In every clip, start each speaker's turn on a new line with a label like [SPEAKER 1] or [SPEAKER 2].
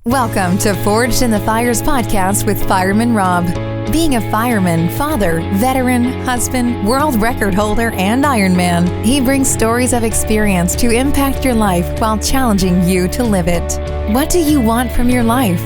[SPEAKER 1] Welcome to Forged in the Fires podcast with Fireman Rob. Being a fireman, father, veteran, husband, world record holder, and Ironman, he brings stories of experience to impact your life while challenging you to live it. What do you want from your life?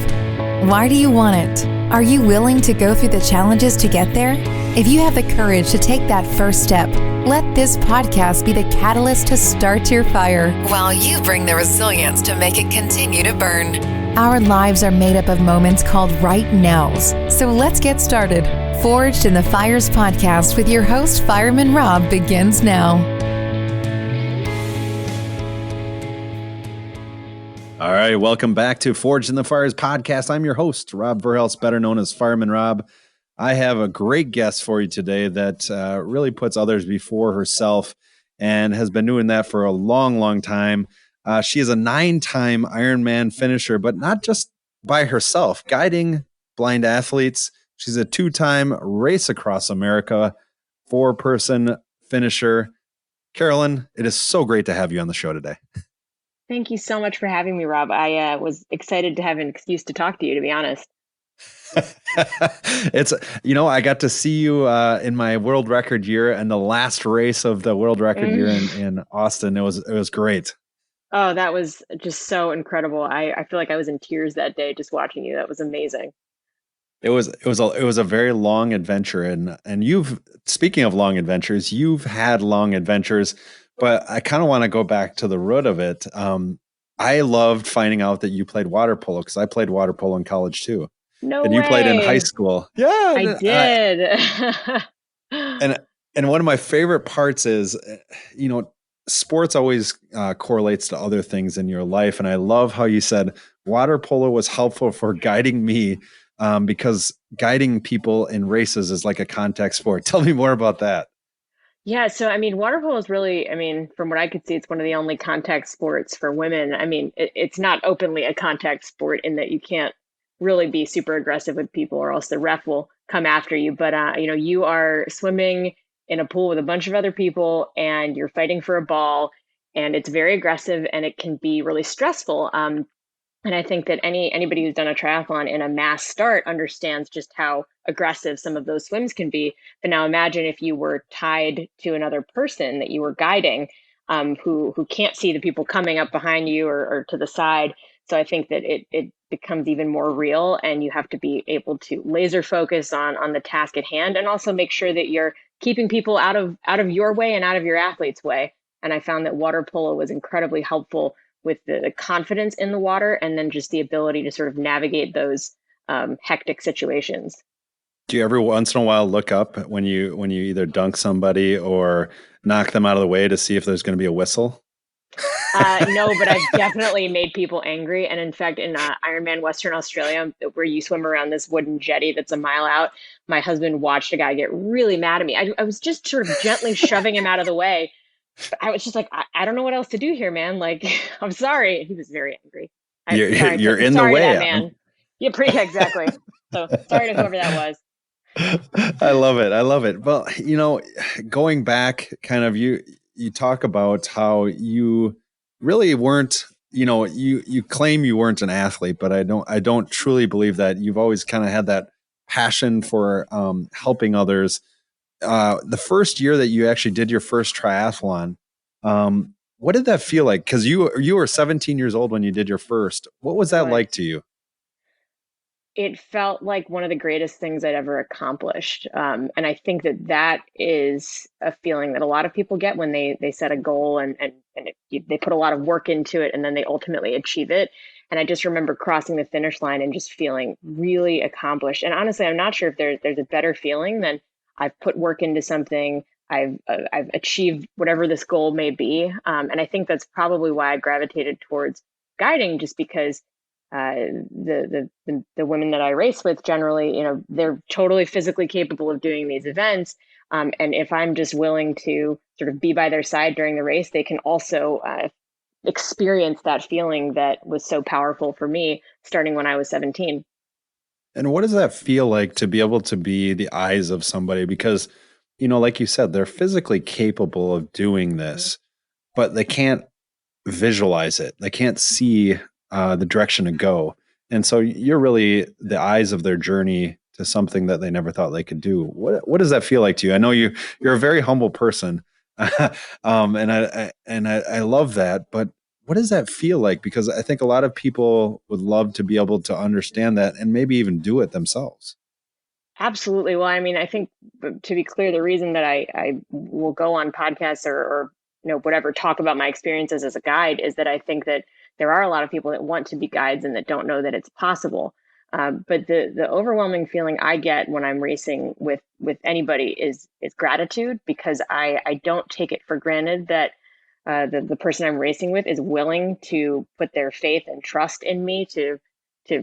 [SPEAKER 1] Why do you want it? Are you willing to go through the challenges to get there? If you have the courage to take that first step, let this podcast be the catalyst to start your fire, while you bring the resilience to make it continue to burn. Our lives are made up of moments called right nows. So let's get started. Forged in the Fires podcast with your host, Fireman Rob, begins now.
[SPEAKER 2] All right, welcome back to Forged in the Fires podcast. I'm your host, Rob Verhelst, better known as Fireman Rob. I have a great guest for you today that really puts others before herself and has been doing that for a long, long time. She is a 9-time Ironman finisher, but not just by herself, guiding blind athletes. She's a 2-time Race Across America 4-person finisher. Caroline, it is so great to have you on the show today.
[SPEAKER 3] Thank you so much for having me, Rob. I was excited to have an excuse to talk to you, to be honest.
[SPEAKER 2] It's, I got to see you in my world record year and the last race of the world record year in Austin. It was great.
[SPEAKER 3] Oh, that was just so incredible. I feel like I was in tears that day just watching you. That was amazing.
[SPEAKER 2] It was a very long adventure, and speaking of long adventures, you've had long adventures, but I kind of want to go back to the root of it. I loved finding out that you played water polo because I played water polo in college too.
[SPEAKER 3] No
[SPEAKER 2] and
[SPEAKER 3] way.
[SPEAKER 2] You played in high school. Yeah,
[SPEAKER 3] I did.
[SPEAKER 2] And one of my favorite parts is, sports always correlates to other things in your life. And I love how you said water polo was helpful for guiding me because guiding people in races is like a contact sport. Tell me more about that.
[SPEAKER 3] Yeah. So, water polo is really, from what I could see, it's one of the only contact sports for women. It's not openly a contact sport in that you can't really be super aggressive with people or else the ref will come after you. But, you are swimming in a pool with a bunch of other people and you're fighting for a ball, and it's very aggressive and it can be really stressful. And I think that anybody who's done a triathlon in a mass start understands just how aggressive some of those swims can be. But now imagine if you were tied to another person that you were guiding, who can't see the people coming up behind you or to the side. So I think that it becomes even more real, and you have to be able to laser focus on the task at hand, and also make sure that you're keeping people out of your way and out of your athlete's way. And I found that water polo was incredibly helpful with the confidence in the water, and then just the ability to sort of navigate those hectic situations.
[SPEAKER 2] Do you ever once in a while look up when you either dunk somebody or knock them out of the way to see if there's going to be a whistle?
[SPEAKER 3] No, but I've definitely made people angry. And in fact, in Ironman Western Australia, where you swim around this wooden jetty that's a mile out, my husband watched a guy get really mad at me. I was just sort of gently shoving him out of the way. But I was just like, I don't know what else to do here, man. Like, I'm sorry. He was very angry.
[SPEAKER 2] You're in the way,
[SPEAKER 3] man. Yeah, pretty exactly. So sorry to whoever that was.
[SPEAKER 2] I love it. Well, going back, kind of you talk about how you really weren't, you claim you weren't an athlete, but I don't truly believe that. You've always kind of had that passion for helping others. The first year that you actually did your first triathlon, what did that feel like? Because you were 17 years old when you did your first. What was that like to you?
[SPEAKER 3] It felt like one of the greatest things I'd ever accomplished. And I think that is a feeling that a lot of people get when they set a goal and they put a lot of work into it and then they ultimately achieve it. And I just remember crossing the finish line and just feeling really accomplished. And honestly, I'm not sure if there's a better feeling than I've put work into something. I've achieved whatever this goal may be. And I think that's probably why I gravitated towards guiding, just because the women that I race with generally, they're totally physically capable of doing these events. And if I'm just willing to sort of be by their side during the race, they can also experience that feeling that was so powerful for me starting when I was 17.
[SPEAKER 2] And what does that feel like to be able to be the eyes of somebody? Because, like you said, they're physically capable of doing this, but they can't visualize it. They can't see the direction to go. And so you're really the eyes of their journey to something that they never thought they could do. What does that feel like to you? I know you're a very humble person, and I love that. But what does that feel like? Because I think a lot of people would love to be able to understand that and maybe even do it themselves.
[SPEAKER 3] Absolutely. Well, I mean, I think to be clear, the reason that I will go on podcasts or whatever, talk about my experiences as a guide is that I think that there are a lot of people that want to be guides and that don't know that it's possible. But the overwhelming feeling I get when I'm racing with anybody is gratitude, because I don't take it for granted that the person I'm racing with is willing to put their faith and trust in me to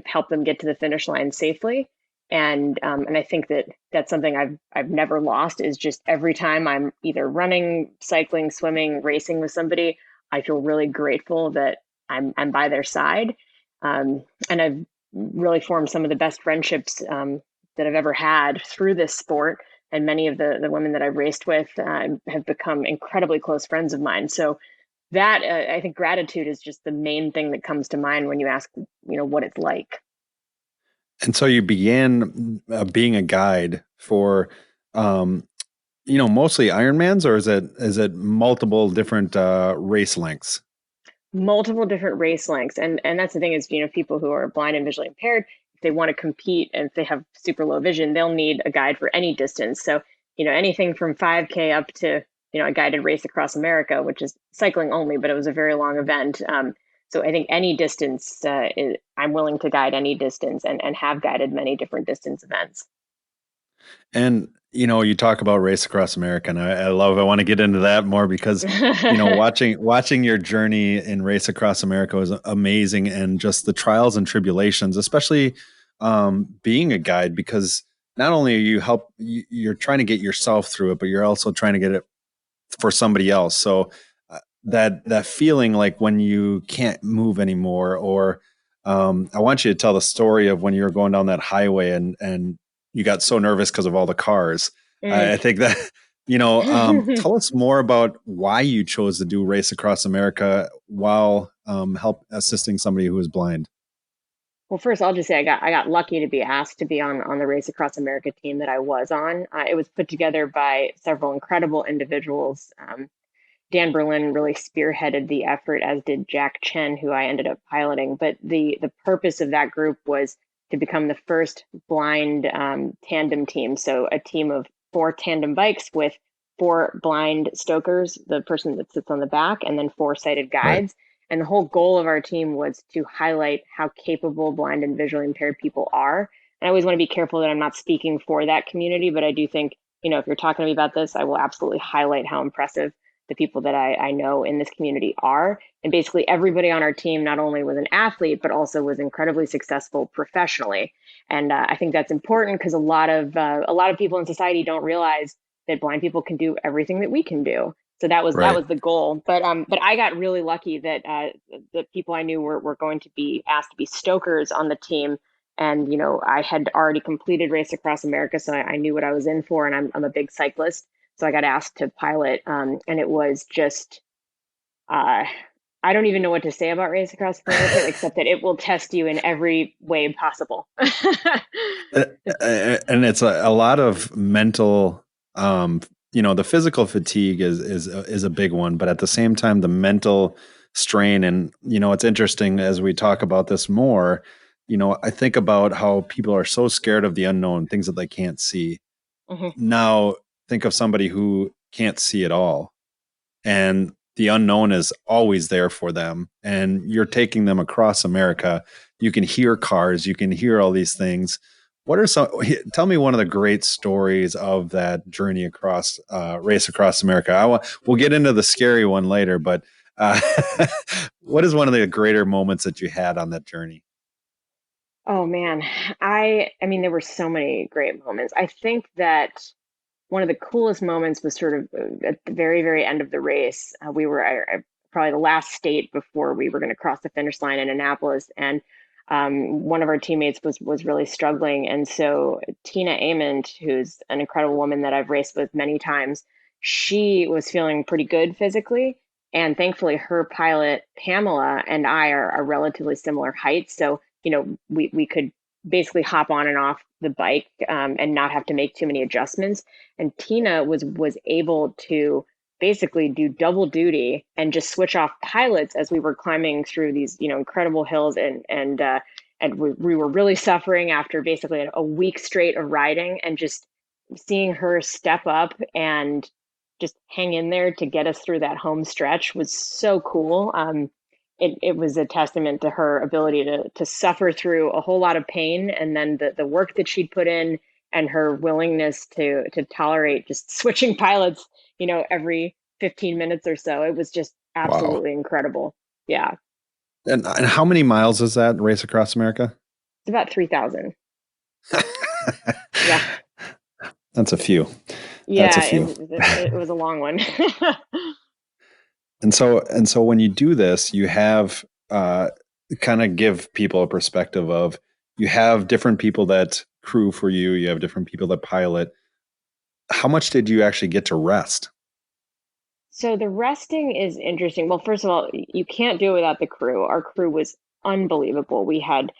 [SPEAKER 3] help them get to the finish line safely. And I think that that's something I've never lost, is just every time I'm either running, cycling, swimming, racing with somebody, I feel really grateful that I'm by their side. And I've really formed some of the best friendships that I've ever had through this sport. And many of the women that I've raced with have become incredibly close friends of mine. So that I think gratitude is just the main thing that comes to mind when you ask, what it's like.
[SPEAKER 2] And so you began being a guide for, um, mostly Ironmans, or is it multiple different race lengths?
[SPEAKER 3] Multiple different race lengths, and that's the thing is, people who are blind and visually impaired, if they want to compete and if they have super low vision, they'll need a guide for any distance. So anything from 5K up to a guided race across America, which is cycling only, but it was a very long event. So I think any distance, I'm willing to guide any distance, and have guided many different distance events.
[SPEAKER 2] And you talk about Race Across America, and I want to get into that more because watching your journey in Race Across America was amazing, and just the trials and tribulations, especially being a guide, because not only are you're trying to get yourself through it, but you're also trying to get it for somebody else. So that feeling like when you can't move anymore, or I want you to tell the story of when you were going down that highway and you got so nervous because of all the cars. I think that, tell us more about why you chose to do Race Across America while help assisting somebody who is blind.
[SPEAKER 3] Well, first, I'll just say I got lucky to be asked to be on the Race Across America team that I was on. It was put together by several incredible individuals. Dan Berlin really spearheaded the effort, as did Jack Chen, who I ended up piloting. But the purpose of that group was to become the first blind tandem team. So a team of 4 tandem bikes with 4 blind stokers, the person that sits on the back, and then 4 sighted
[SPEAKER 2] Right.
[SPEAKER 3] guides. And the whole goal of our team was to highlight how capable blind and visually impaired people are. And I always want to be careful that I'm not speaking for that community, but I do think, if you're talking to me about this, I will absolutely highlight how impressive the people that I know in this community are. And basically everybody on our team not only was an athlete, but also was incredibly successful professionally. And I think that's important because a lot of people in society don't realize that blind people can do everything that we can do. So that
[SPEAKER 2] Right.
[SPEAKER 3] was the goal. But I got really lucky that the people I knew were going to be asked to be stokers on the team. And I had already completed Race Across America, so I knew what I was in for, and I'm a big cyclist. So I got asked to pilot, and it was just, I don't even know what to say about Race Across America, except that it will test you in every way possible.
[SPEAKER 2] Uh, and it's a lot of mental, the physical fatigue is a big one, but at the same time the mental strain. And it's interesting as we talk about this more, I think about how people are so scared of the unknown, things that they can't see.
[SPEAKER 3] Mhm.
[SPEAKER 2] Now think of somebody who can't see at all, and the unknown is always there for them, and you're taking them across America. You can hear cars, you can hear all these things. What are some Tell me one of the great stories of that journey across Race Across America. We'll get into the scary one later, but uh, what is one of the greater moments that you had on that journey?
[SPEAKER 3] Oh man, I mean there were so many great moments. I think that one of the coolest moments was sort of at the very, very end of the race. We were probably the last state before we were going to cross the finish line in Annapolis, and one of our teammates was really struggling. And so Tina Amond, who's an incredible woman that I've raced with many times, she was feeling pretty good physically. And thankfully, her pilot, Pamela, and I are relatively similar heights. So we could basically hop on and off the bike, and not have to make too many adjustments. And Tina was able to basically do double duty and just switch off pilots as we were climbing through these, incredible hills, and we were really suffering after basically a week straight of riding, and just seeing her step up and just hang in there to get us through that home stretch was so cool. It was a testament to her ability to suffer through a whole lot of pain, and then the work that she'd put in, and her willingness to tolerate just switching pilots, every 15 minutes or so. It was just
[SPEAKER 2] Wow.
[SPEAKER 3] absolutely incredible. Yeah.
[SPEAKER 2] And how many miles is that race across America?
[SPEAKER 3] It's about 3,000. Yeah.
[SPEAKER 2] That's a few. That's a
[SPEAKER 3] Yeah,
[SPEAKER 2] few.
[SPEAKER 3] it was a long one.
[SPEAKER 2] And so when you do this, you have kind of give people a perspective of you have different people that crew for you, you have different people that pilot. How much did you actually get to rest?
[SPEAKER 3] So the resting is interesting. Well, first of all, you can't do it without the crew. Our crew was unbelievable. We had,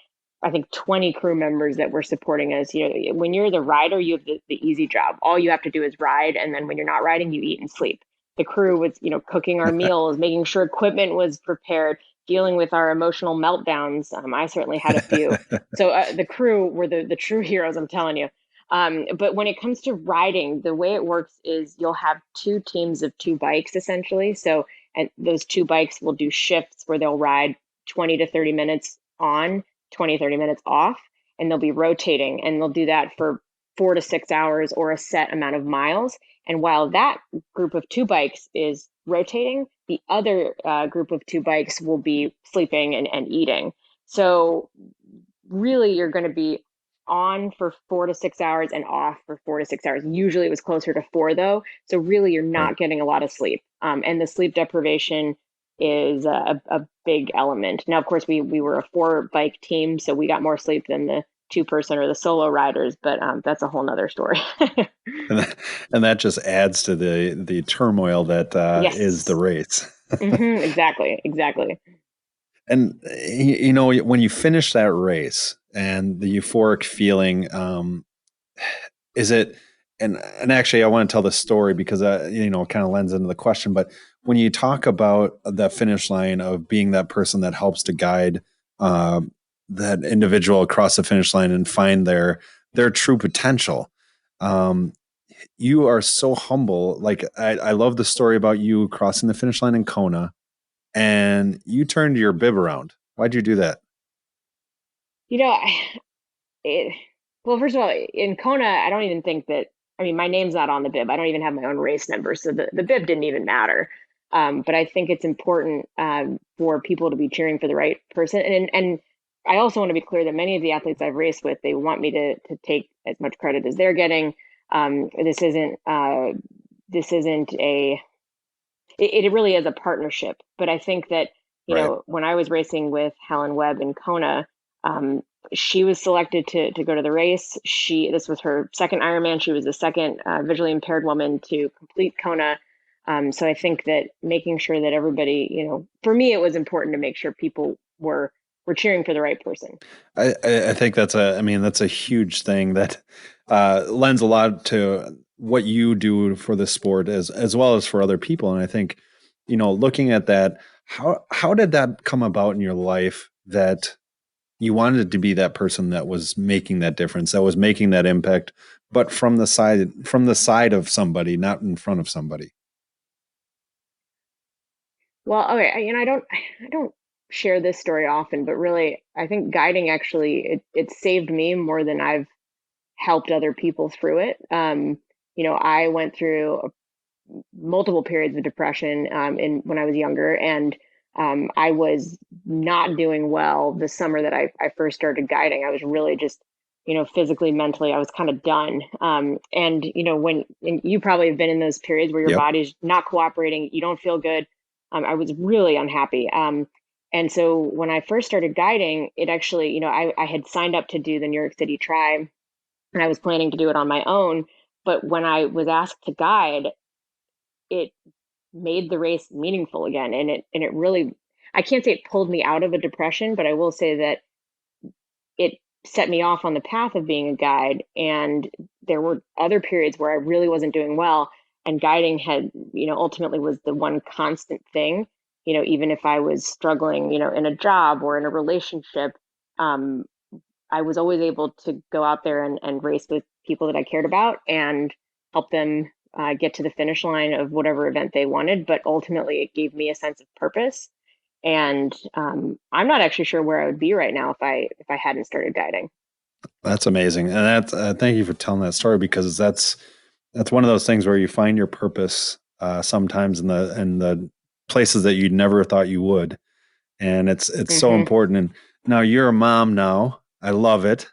[SPEAKER 3] I think, 20 crew members that were supporting us. When you're the rider, you have the easy job. All you have to do is ride, and then when you're not riding, you eat and sleep. The crew was, cooking our meals, making sure equipment was prepared, dealing with our emotional meltdowns. I certainly had a few. So the crew were the true heroes, I'm telling you. But when it comes to riding, the way it works is you'll have two teams of two bikes essentially. So, and those two bikes will do shifts where they'll ride 20 to 30 minutes on, 20, 30 minutes off, and they'll be rotating, and they'll do that for 4 to 6 hours or a set amount of miles. And while that group of two bikes is rotating, the other group of two bikes will be sleeping and eating. So really, you're going to be on for 4 to 6 hours and off for 4 to 6 hours. Usually it was closer to four though. So really you're
[SPEAKER 2] Right.
[SPEAKER 3] not getting a lot of sleep. And the sleep deprivation is a big element. Now, of course, we were a four bike team, so we got more sleep than the 2 person or the solo riders, but that's a whole nother story.
[SPEAKER 2] And that just adds to the turmoil that is the
[SPEAKER 3] Yes.
[SPEAKER 2] race.
[SPEAKER 3] Exactly. Exactly.
[SPEAKER 2] And when you finish that race and the euphoric feeling, is it? And actually, I want to tell the story because it kind of lends into the question. But when you talk about the finish line of being that person that helps to guide uh, that individual across the finish line and find their true potential, um, you are so humble. Like I love the story about you crossing the finish line in Kona and you turned your bib around. Why'd you do that?
[SPEAKER 3] You know, it, well, first of all, in Kona, I don't even think that, I mean, my name's not on the bib. I don't even have my own race number. So the bib didn't even matter. But I think it's important for people to be cheering for the right person. And I also want to be clear that many of the athletes I've raced with, they want me to take as much credit as they're getting. This isn't it really is a partnership. But I think that,
[SPEAKER 2] Right.
[SPEAKER 3] when I was racing with Helen Webb in Kona, um, she was selected to go to the race. This was her second Ironman. She was the second visually impaired woman to complete Kona. So I think that making sure that everybody, for me, it was important to make sure people were cheering for the right person.
[SPEAKER 2] I think that's a huge thing that lends a lot to what you do for the sport as well as for other people. And I think, looking at that, how did that come about in your life that you wanted to be that person that was making that difference, that was making that impact, but from the side of somebody, not in front of somebody.
[SPEAKER 3] Well, okay, I don't share this story often, but really, I think guiding actually it saved me more than I've helped other people through it. I went through multiple periods of depression in when I was younger, and I was not doing well the summer that I first started guiding. I was really just, physically, mentally, I was kind of done. And and you probably have been in those periods where your
[SPEAKER 2] Yep.
[SPEAKER 3] body's not cooperating, you don't feel good. I was really unhappy. And so when I first started guiding, it actually, I had signed up to do the New York City Tri, and I was planning to do it on my own. But when I was asked to guide, it made the race meaningful again. And it really, I can't say it pulled me out of a depression, but I will say that it set me off on the path of being a guide. And there were other periods where I really wasn't doing well. And guiding had, ultimately was the one constant thing, even if I was struggling, in a job or in a relationship, um, I was always able to go out there and race with people that I cared about and help them get to the finish line of whatever event they wanted. But ultimately, it gave me a sense of purpose. And I'm not actually sure where I would be right now if I hadn't started guiding.
[SPEAKER 2] That's amazing. And that, thank you for telling that story, because that's one of those things where you find your purpose sometimes in the places that you never thought you would. And it's so important. And now you're a mom now. I love it.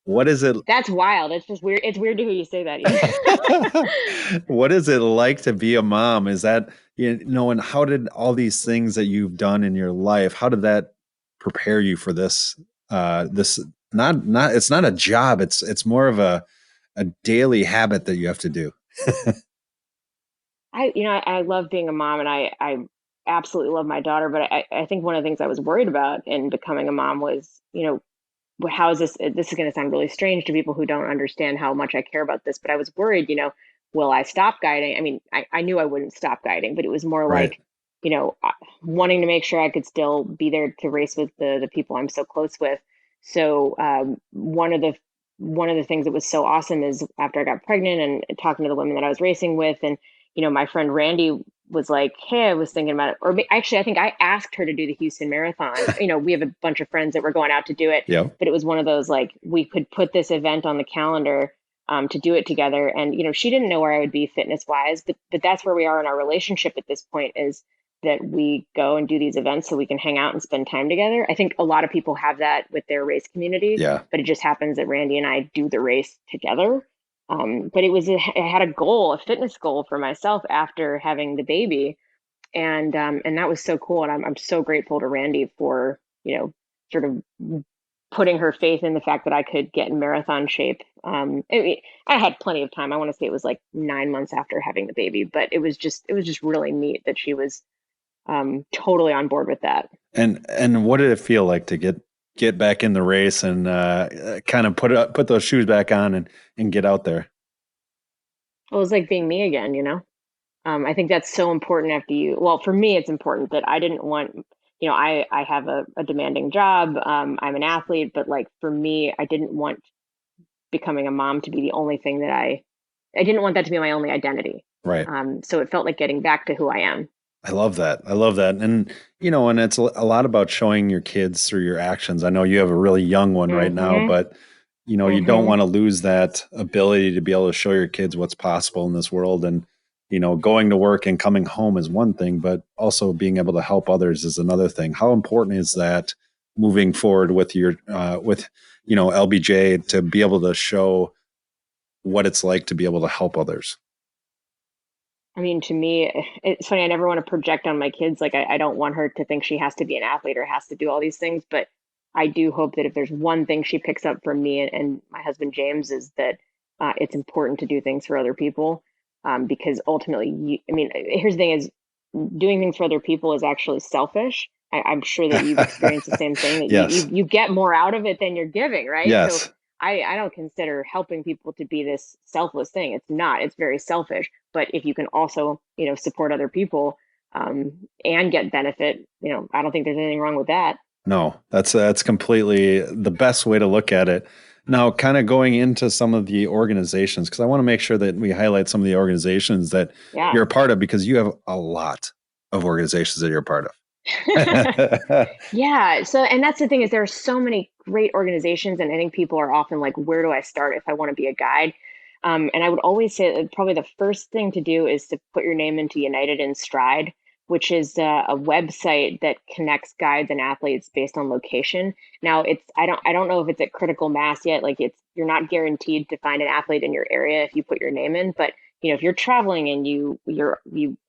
[SPEAKER 2] What is it?
[SPEAKER 3] That's wild. It's just weird. It's weird to hear you say that.
[SPEAKER 2] What is it like to be a mom? Is that, and how did all these things that you've done in your life, how did that prepare you for this? This not it's not a job. It's more of a daily habit that you have to do.
[SPEAKER 3] I love being a mom, and I absolutely love my daughter. But I think one of the things I was worried about in becoming a mom was, how is this? This is going to sound really strange to people who don't understand how much I care about this, but I was worried, will I stop guiding? I mean, I knew I wouldn't stop guiding, but it was more
[SPEAKER 2] Right.
[SPEAKER 3] like, wanting to make sure I could still be there to race with the people I'm so close with. So one of the things that was so awesome is after I got pregnant and talking to the women that I was racing with, and my friend Randy was like, "Hey, I was thinking about it." Or actually, I think I asked her to do the Houston Marathon. We have a bunch of friends that were going out to do it,
[SPEAKER 2] Yeah.
[SPEAKER 3] but it was one of those like we could put this event on the calendar to do it together. And she didn't know where I would be fitness wise, but that's where we are in our relationship at this point, is that we go and do these events so we can hang out and spend time together. I think a lot of people have that with their race community,
[SPEAKER 2] Yeah.
[SPEAKER 3] but it just happens that Randy and I do the race together. But I had a goal, a fitness goal for myself after having the baby, and that was so cool. And I'm so grateful to Randy for sort of putting her faith in the fact that I could get in marathon shape. I had plenty of time. I want to say it was like 9 months after having the baby, but it was just really neat that she was totally on board with that.
[SPEAKER 2] And what did it feel like to get back in the race and kind of put those shoes back on and get out there?
[SPEAKER 3] It was like being me again. I think that's so important well, for me, it's important that I didn't want, I have a demanding job. I'm an athlete, but like for me, I didn't want becoming a mom to be the only thing that I didn't want that to be my only identity.
[SPEAKER 2] Right.
[SPEAKER 3] So it felt like getting back to who I am.
[SPEAKER 2] I love that. I love that. And, and it's a lot about showing your kids through your actions. I know you have a really young one right now, but, you don't want to lose that ability to be able to show your kids what's possible in this world. And, going to work and coming home is one thing, but also being able to help others is another thing. How important is that moving forward with your, LBJ, to be able to show what it's like to be able to help others?
[SPEAKER 3] I mean, to me, it's funny. I never want to project on my kids. Like, I don't want her to think she has to be an athlete or has to do all these things. But I do hope that if there's one thing she picks up from me and my husband, James, is that it's important to do things for other people. Because ultimately, here's the thing is doing things for other people is actually selfish. I'm sure that you've experienced the same thing, that
[SPEAKER 2] Yes.
[SPEAKER 3] you get more out of it than you're giving, right?
[SPEAKER 2] Yes.
[SPEAKER 3] So I don't consider helping people to be this selfless thing. It's not. It's very selfish. But if you can also, support other people and get benefit, I don't think there's anything wrong with that.
[SPEAKER 2] No, that's completely the best way to look at it. Now, kind of going into some of the organizations, because I want to make sure that we highlight some of the organizations that
[SPEAKER 3] Yeah.
[SPEAKER 2] you're a part of, because you have a lot of organizations that you're a part of.
[SPEAKER 3] Yeah. So, and that's the thing is there are so many great organizations, and I think people are often like, where do I start if I want to be a guide? And I would always say that probably the first thing to do is to put your name into United in Stride, which is a website that connects guides and athletes based on location. Now, I don't know if it's at critical mass yet. Like you're not guaranteed to find an athlete in your area if you put your name in, but if you're traveling and you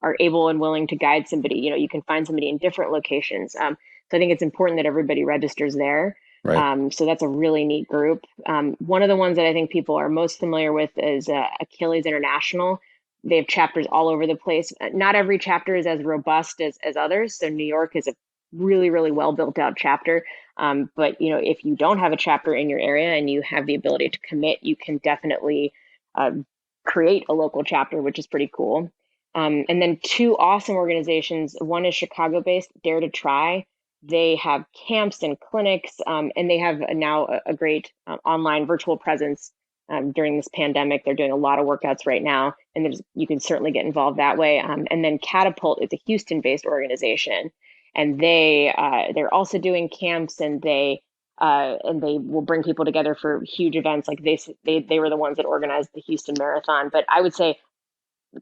[SPEAKER 3] are able and willing to guide somebody, you can find somebody in different locations. So I think it's important that everybody registers there.
[SPEAKER 2] Right.
[SPEAKER 3] So that's a really neat group. One of the ones that I think people are most familiar with is Achilles International. They have chapters all over the place. Not every chapter is as robust as others. So New York is a really, really well built out chapter. But if you don't have a chapter in your area and you have the ability to commit, you can definitely uh, create a local chapter, which is pretty cool. And then two awesome organizations. One is Chicago-based, Dare to Try. They have camps and clinics, and they have now a great online virtual presence during this pandemic. They're doing a lot of workouts right now, and you can certainly get involved that way. And then Catapult is a Houston-based organization, and they're also doing camps, and they will bring people together for huge events. Like they were the ones that organized the Houston Marathon. But I would say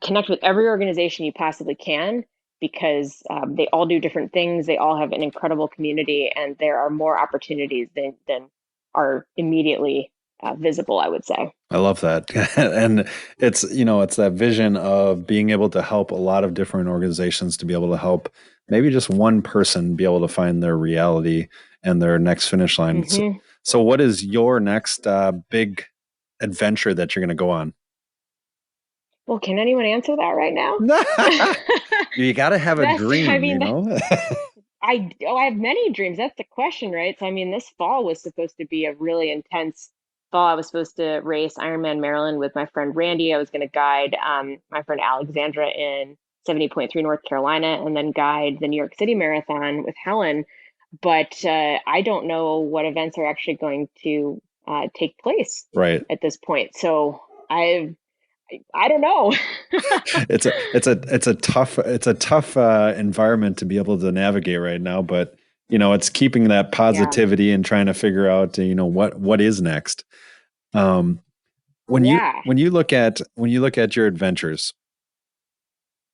[SPEAKER 3] connect with every organization you possibly can, because they all do different things. They all have an incredible community, and there are more opportunities than are immediately visible, I would say.
[SPEAKER 2] I love that. And it's that vision of being able to help a lot of different organizations to be able to help maybe just one person be able to find their reality and their next finish line.
[SPEAKER 3] Mm-hmm.
[SPEAKER 2] So what is your next big adventure that you're going to go on?
[SPEAKER 3] Well, can anyone answer that right now?
[SPEAKER 2] You got to have a dream,
[SPEAKER 3] I have many dreams. That's the question, right? So, this fall was supposed to be a really intense fall. I was supposed to race Ironman Maryland with my friend Randy. I was going to guide my friend Alexandra in 70.3 North Carolina, and then guide the New York City Marathon with Helen. But I don't know what events are actually going to take place at this point. So I don't know.
[SPEAKER 2] It's a tough environment to be able to navigate right now, but it's keeping that positivity and trying to figure out what is next. When you look at your adventures,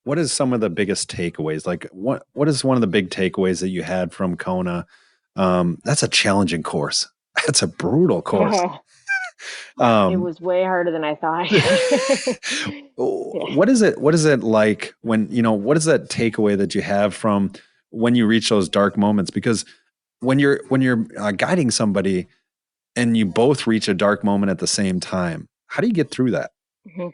[SPEAKER 2] what is some of the biggest takeaways? Like what is one of the big takeaways that you had from Kona? That's a challenging course. That's a brutal course.
[SPEAKER 3] It was way harder than I thought.
[SPEAKER 2] What is it like when, what is that takeaway that you have from when you reach those dark moments? Because when you're guiding somebody and you both reach a dark moment at the same time, how do you get through that?
[SPEAKER 3] Mm-hmm.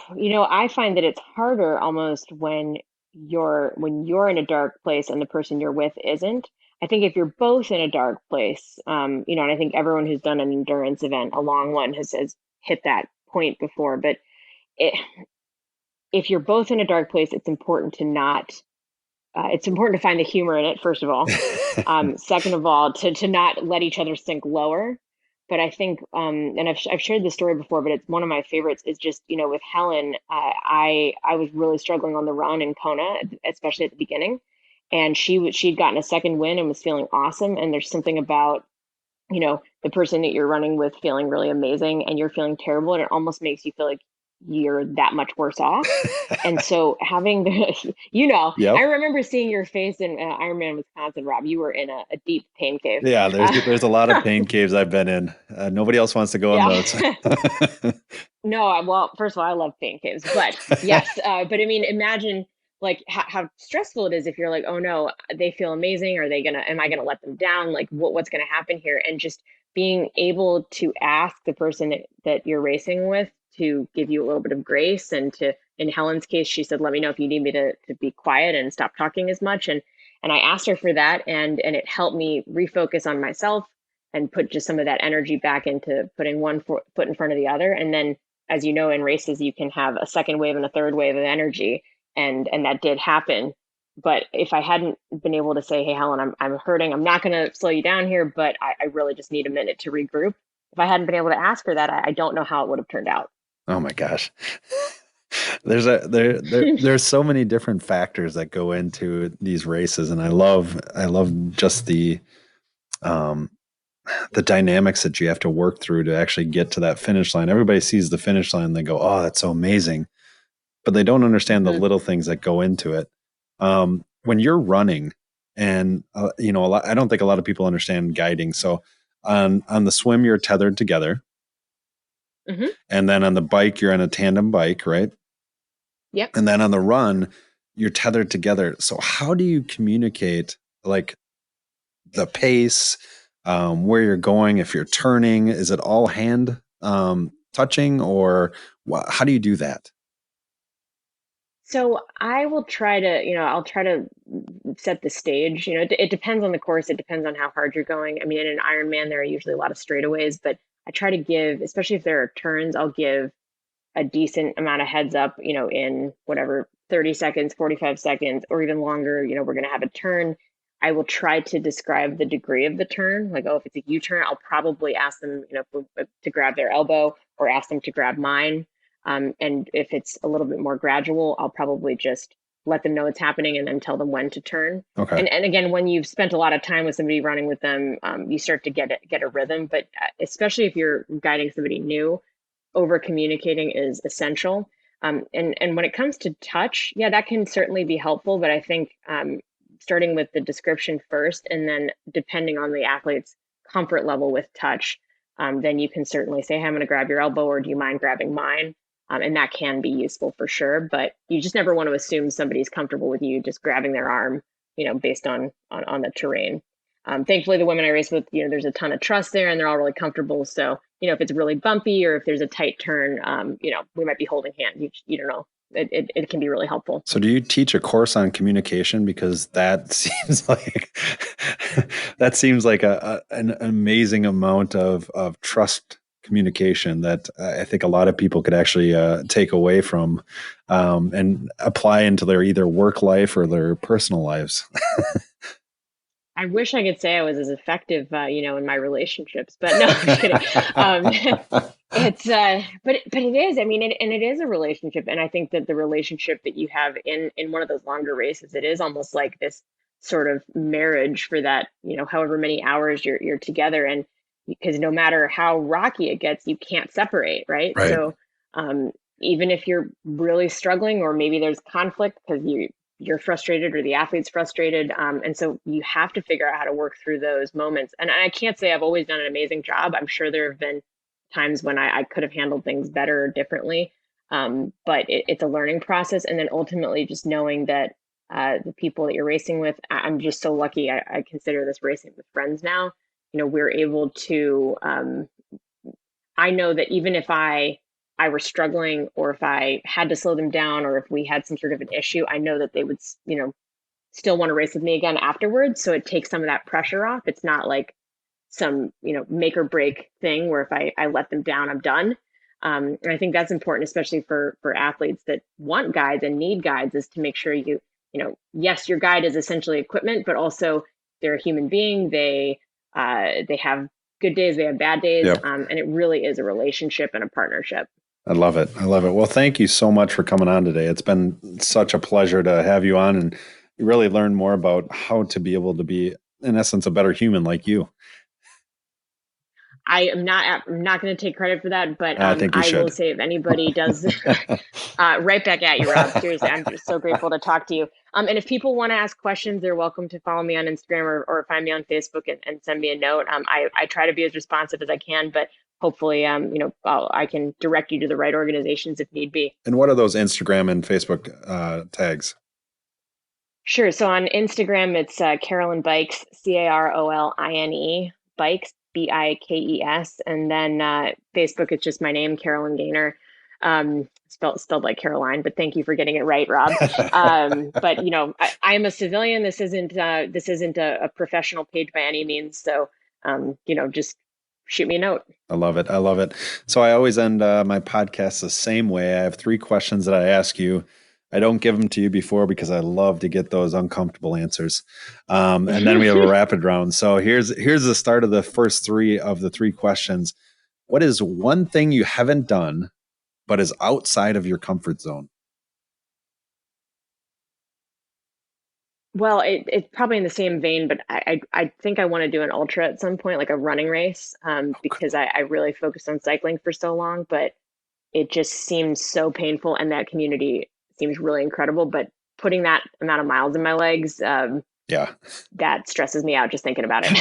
[SPEAKER 3] I find that it's harder almost when you're in a dark place and the person you're with isn't. I think if you're both in a dark place, and I think everyone who's done an endurance event, a long one, has hit that point before. But if you're both in a dark place, it's important to find the humor in it, first of all. Second of all, to not let each other sink lower. But I think, and I've shared this story before, but it's one of my favorites, is just, with Helen, I was really struggling on the run in Kona, especially at the beginning. And she'd gotten a second win and was feeling awesome. And there's something about, the person that you're running with feeling really amazing and you're feeling terrible. And it almost makes you feel like you're that much worse off. And so having
[SPEAKER 2] Yep.
[SPEAKER 3] I remember seeing your face in Ironman Wisconsin, Rob. You were in a deep pain cave.
[SPEAKER 2] Yeah, there's a lot of pain caves I've been in. Nobody else wants to go in those.
[SPEAKER 3] No, well, first of all, I love pain caves, but yes. But imagine like how stressful it is if you're like, oh no, they feel amazing. Am I gonna let them down? Like what's gonna happen here? And just being able to ask the person that you're racing with to give you a little bit of grace, and in Helen's case, she said, let me know if you need me to be quiet and stop talking as much. And I asked her for that, and it helped me refocus on myself and put just some of that energy back into putting one foot in front of the other. And then, as you know, in races, you can have a second wave and a third wave of energy. And that did happen. But if I hadn't been able to say, hey, Helen, I'm hurting, I'm not going to slow you down here, but I really just need a minute to regroup. If I hadn't been able to ask her that, I don't know how it would have turned out.
[SPEAKER 2] Oh my gosh. There's so many different factors that go into these races. And I love just the dynamics that you have to work through to actually get to that finish line. Everybody sees the finish line and they go, oh, that's so amazing. But they don't understand the little things that go into it. When you're running, and I don't think a lot of people understand guiding. So on the swim, you're tethered together, and then on the bike, you're on a tandem bike, right?
[SPEAKER 3] Yep.
[SPEAKER 2] And then on the run, you're tethered together. So how do you communicate like the pace, where you're going? If you're turning, is it all hand touching, or how do you do that?
[SPEAKER 3] So I will try to, I'll try to set the stage. It depends on the course. It depends on how hard you're going. I mean, in an Ironman, there are usually a lot of straightaways, but I try to give, especially if there are turns, I'll give a decent amount of heads up, in whatever 30 seconds, 45 seconds, or even longer, we're going to have a turn. I will try to describe the degree of the turn. Like, oh, if it's a U-turn, I'll probably ask them, to grab their elbow or ask them to grab mine. And if it's a little bit more gradual, I'll probably just let them know it's happening and then tell them when to turn.
[SPEAKER 2] Okay.
[SPEAKER 3] And again, when you've spent a lot of time with somebody running with them, you start to get a rhythm. But especially if you're guiding somebody new, over communicating is essential. And when it comes to touch, yeah, that can certainly be helpful. But I think starting with the description first, and then depending on the athlete's comfort level with touch, then you can certainly say, hey, I'm going to grab your elbow, or do you mind grabbing mine? And that can be useful for sure. But you just never want to assume somebody's comfortable with you just grabbing their arm, based on the terrain. Thankfully, the women I race with, there's a ton of trust there, and they're all really comfortable. So, if it's really bumpy or if there's a tight turn, we might be holding hands. You don't know. It can be really helpful.
[SPEAKER 2] So do you teach a course on communication? Because that seems like an amazing amount of trust communication that I think a lot of people could actually take away from and apply into their either work life or their personal lives.
[SPEAKER 3] I wish I could say I was as effective, in my relationships, but no, I'm just kidding. Um, but it is. I mean, and it is a relationship, and I think that the relationship that you have in one of those longer races, it is almost like this sort of marriage for that, however many hours you're together, and because no matter how rocky it gets, you can't separate, right?
[SPEAKER 2] Right.
[SPEAKER 3] So, even if you're really struggling, or maybe there's conflict because you're frustrated or the athlete's frustrated. And so you have to figure out how to work through those moments. And I can't say I've always done an amazing job. I'm sure there have been times when I could have handled things better or differently. But it's a learning process. And then ultimately just knowing that the people that you're racing with, I'm just so lucky. I consider this racing with friends now. We're able to, I know that even if I were struggling, or if I had to slow them down, or if we had some sort of an issue, I know that they would, still want to race with me again afterwards. So it takes some of that pressure off. It's not like some, make or break thing where if I let them down, I'm done. And I think that's important, especially for athletes that want guides and need guides, is to make sure yes, your guide is essentially equipment, but also they're a human being. They have good days, they have bad days,
[SPEAKER 2] Yep.
[SPEAKER 3] and it really is a relationship and a partnership.
[SPEAKER 2] I love it. I love it. Well, thank you so much for coming on today. It's been such a pleasure to have you on and really learn more about how to be able to be, in essence, a better human like you.
[SPEAKER 3] I'm not going to take credit for that, but
[SPEAKER 2] I think you
[SPEAKER 3] I will
[SPEAKER 2] should.
[SPEAKER 3] say if anybody does, right back at you, Rob. Seriously, I'm just so grateful to talk to you. And if people want to ask questions, they're welcome to follow me on Instagram, or find me on Facebook and send me a note. I try to be as responsive as I can, but hopefully, I can direct you to the right organizations if need be.
[SPEAKER 2] And what are those Instagram and Facebook tags?
[SPEAKER 3] Sure. So on Instagram, it's Caroline Bikes, Caroline Bikes, Bikes. And then Facebook, it's just my name, Caroline Gaynor, spelled like Caroline. But thank you for getting it right, Rob. But I am a civilian. This isn't a professional page by any means. So just shoot me a note.
[SPEAKER 2] I love it. I love it. So I always end my podcast the same way. I have 3 questions that I ask you. I don't give them to you before because I love to get those uncomfortable answers. And then we have a rapid round. So here's the start of the first 3 of the 3 questions. What is one thing you haven't done but is outside of your comfort zone?
[SPEAKER 3] Well, it's probably in the same vein, but I think I want to do an ultra at some point, like a running race, because I really focused on cycling for so long, but it just seems so painful, and that community seems really incredible. But putting that amount of miles in my legs,
[SPEAKER 2] Yeah.
[SPEAKER 3] that stresses me out just thinking about it.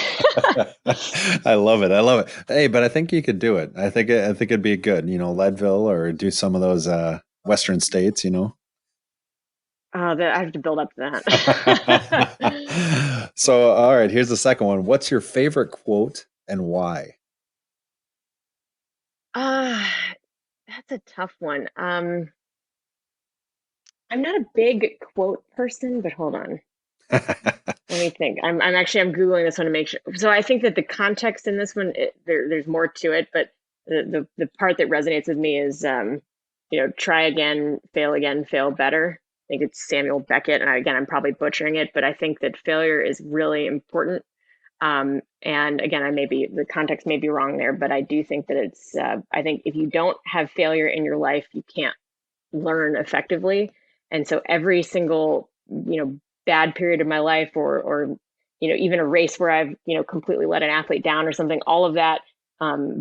[SPEAKER 2] I love it. I love it. Hey, but I think you could do it. I think it'd be good, Leadville, or do some of those Western states,
[SPEAKER 3] I have to build up to that.
[SPEAKER 2] So, all right, here's the second one. What's your favorite quote and why?
[SPEAKER 3] Uh, that's a tough one. I'm not a big quote person, but hold on. Let me think. I'm Googling this one to make sure. So I think that the context in this one, there's more to it, but the part that resonates with me is, try again, fail better. I think it's Samuel Beckett. And again, I'm probably butchering it, but I think that failure is really important. And again, the context may be wrong there, but I do think that I think if you don't have failure in your life, you can't learn effectively. And so every single, bad period of my life, or even a race where I've, completely let an athlete down or something, all of that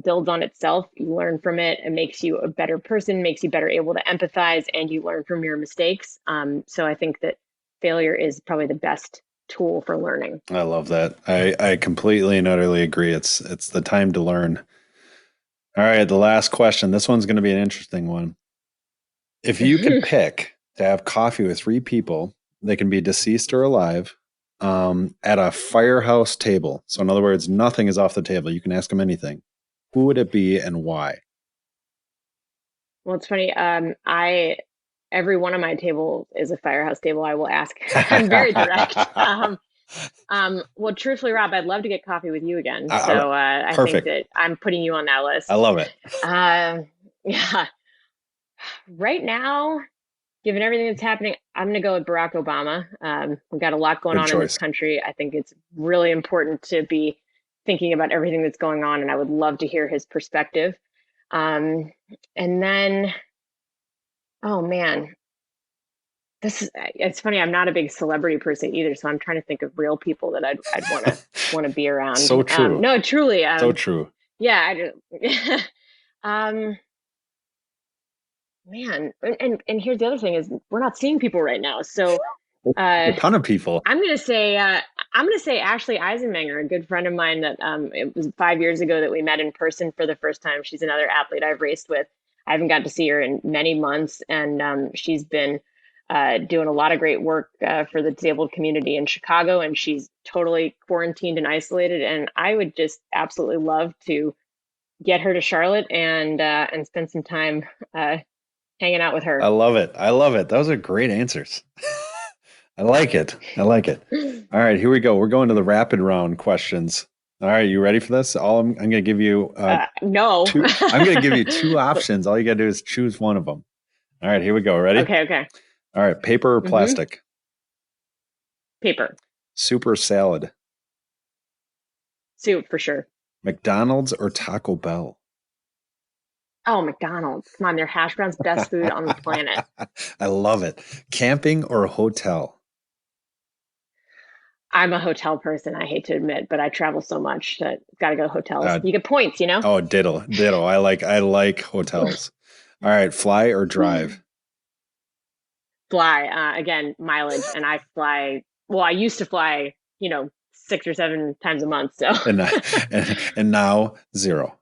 [SPEAKER 3] builds on itself. You learn from it. It makes you a better person, makes you better able to empathize, and you learn from your mistakes. So I think that failure is probably the best tool for learning.
[SPEAKER 2] I love that. I completely and utterly agree. It's the time to learn. All right, the last question. This one's going to be an interesting one. If you could pick to have coffee with three people, they can be deceased or alive, at a firehouse table. So in other words, nothing is off the table. You can ask them anything. Who would it be and why?
[SPEAKER 3] Well, it's funny. Every one of my tables is a firehouse table. I will ask. I'm very direct. Well, truthfully, Rob, I'd love to get coffee with you again. So I think that I'm putting you on that list.
[SPEAKER 2] I love it.
[SPEAKER 3] Yeah. Right now, given everything that's happening, I'm going to go with Barack Obama. We've got a lot going on in this country. I think it's really important to be thinking about everything that's going on, and I would love to hear his perspective. And then, oh man, it's funny. I'm not a big celebrity person either, so I'm trying to think of real people that I'd want to be around.
[SPEAKER 2] So true.
[SPEAKER 3] No, truly.
[SPEAKER 2] So true.
[SPEAKER 3] Yeah. I do. Man, and here's the other thing is we're not seeing people right now. So
[SPEAKER 2] a ton of people.
[SPEAKER 3] I'm gonna say Ashley Eisenmenger, a good friend of mine that it was 5 years ago that we met in person for the first time. She's another athlete I've raced with. I haven't got to see her in many months, and she's been doing a lot of great work for the disabled community in Chicago, and she's totally quarantined and isolated. And I would just absolutely love to get her to Charlotte and spend some time hanging out with her.
[SPEAKER 2] I love it. Those are great answers. I like it. All right, here we go. We're going to the rapid round questions. All right, you ready for this? I'm going to give you
[SPEAKER 3] no.
[SPEAKER 2] I'm going to give you two options. All you got to do is choose one of them. All right, here we go. Ready?
[SPEAKER 3] Okay.
[SPEAKER 2] All right, paper or plastic?
[SPEAKER 3] Paper.
[SPEAKER 2] Soup or salad?
[SPEAKER 3] Soup for sure.
[SPEAKER 2] McDonald's or Taco Bell?
[SPEAKER 3] Oh, McDonald's. Come on, their hash browns, best food on the planet.
[SPEAKER 2] I love it. Camping or hotel?
[SPEAKER 3] I'm a hotel person. I hate to admit, but I travel so much that got to go to hotels. You get points, you know?
[SPEAKER 2] Oh, ditto. I like hotels. All right, fly or drive?
[SPEAKER 3] Fly. Again, mileage. And I fly. Well, I used to fly, 6 or 7 times a month. So.
[SPEAKER 2] and now 0.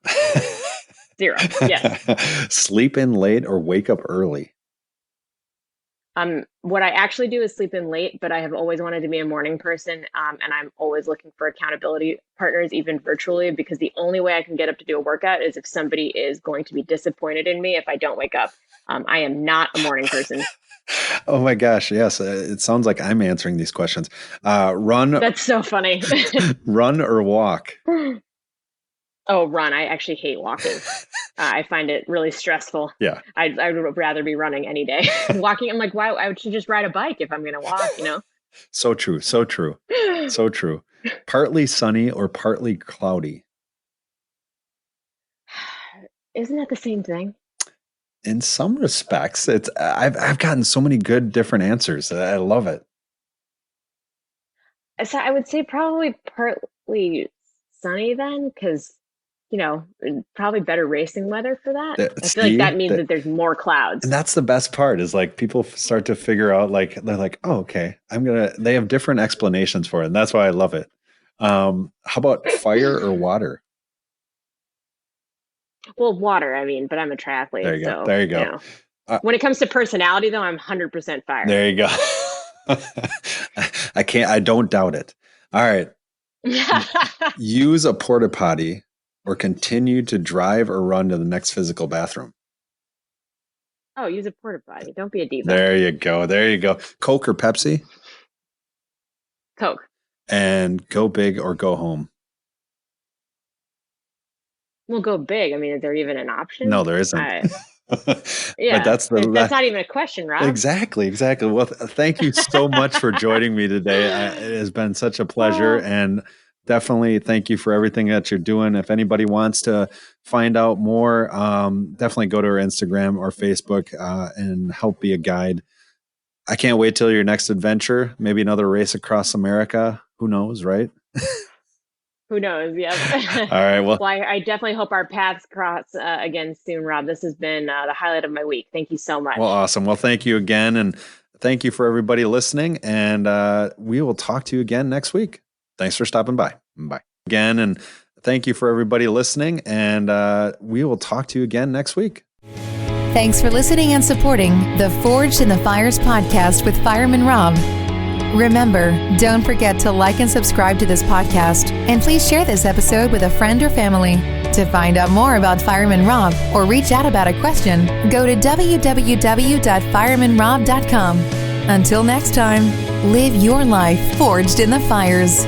[SPEAKER 3] 0. Yes.
[SPEAKER 2] Sleep in late or wake up early?
[SPEAKER 3] What I actually do is sleep in late, but I have always wanted to be a morning person. And I'm always looking for accountability partners, even virtually, because the only way I can get up to do a workout is if somebody is going to be disappointed in me if I don't wake up. I am not a morning person.
[SPEAKER 2] Oh my gosh. Yes. It sounds like I'm answering these questions. Run.
[SPEAKER 3] That's so funny.
[SPEAKER 2] Run or walk?
[SPEAKER 3] Oh, run. I actually hate walking. I find it really stressful.
[SPEAKER 2] Yeah.
[SPEAKER 3] I would rather be running any day. Walking, I'm like, why? I should just ride a bike if I'm going to walk,
[SPEAKER 2] So true. Partly sunny or partly cloudy?
[SPEAKER 3] Isn't that the same thing?
[SPEAKER 2] In some respects, I've gotten so many good different answers. I love it.
[SPEAKER 3] So I would say probably partly sunny then, because probably better racing weather for that. I feel like that means that there's more clouds.
[SPEAKER 2] And that's the best part is like people start to figure out they're like, oh, okay, they have different explanations for it. And that's why I love it. How about fire or water?
[SPEAKER 3] Well, water, but I'm a triathlete.
[SPEAKER 2] There you go.
[SPEAKER 3] When it comes to personality though, I'm 100% fire.
[SPEAKER 2] There you go. I don't doubt it. All right. Use a porta potty or continue to drive or run to the next physical bathroom?
[SPEAKER 3] Oh, use a porta potty. Don't be a diva.
[SPEAKER 2] There you go. There you go. Coke or Pepsi?
[SPEAKER 3] Coke.
[SPEAKER 2] And go big or go home?
[SPEAKER 3] We'll go big. I mean, is there even an option?
[SPEAKER 2] No, there isn't.
[SPEAKER 3] Yeah,
[SPEAKER 2] but that's
[SPEAKER 3] not even a question, Rob.
[SPEAKER 2] Exactly. Well, thank you so much for joining me today. It has been such a pleasure, and definitely thank you for everything that you're doing. If anybody wants to find out more, definitely go to our Instagram or Facebook and help be a guide. I can't wait till your next adventure, maybe another race across America. Who knows, right?
[SPEAKER 3] Who knows? Yep.
[SPEAKER 2] All right. Well,
[SPEAKER 3] I definitely hope our paths cross again soon, Rob. This has been the highlight of my week. Thank you so much.
[SPEAKER 2] Well, awesome. Well, thank you again. And thank you for everybody listening. And we will talk to you again next week. Thanks for stopping by. Bye. Again. And thank you for everybody listening. And we will talk to you again next week.
[SPEAKER 1] Thanks for listening and supporting the Forged in the Fires podcast with Fireman Rob. Remember, don't forget to like and subscribe to this podcast, and please share this episode with a friend or family. To find out more about Fireman Rob or reach out about a question, go to www.firemanrob.com. Until next time, live your life forged in the fires.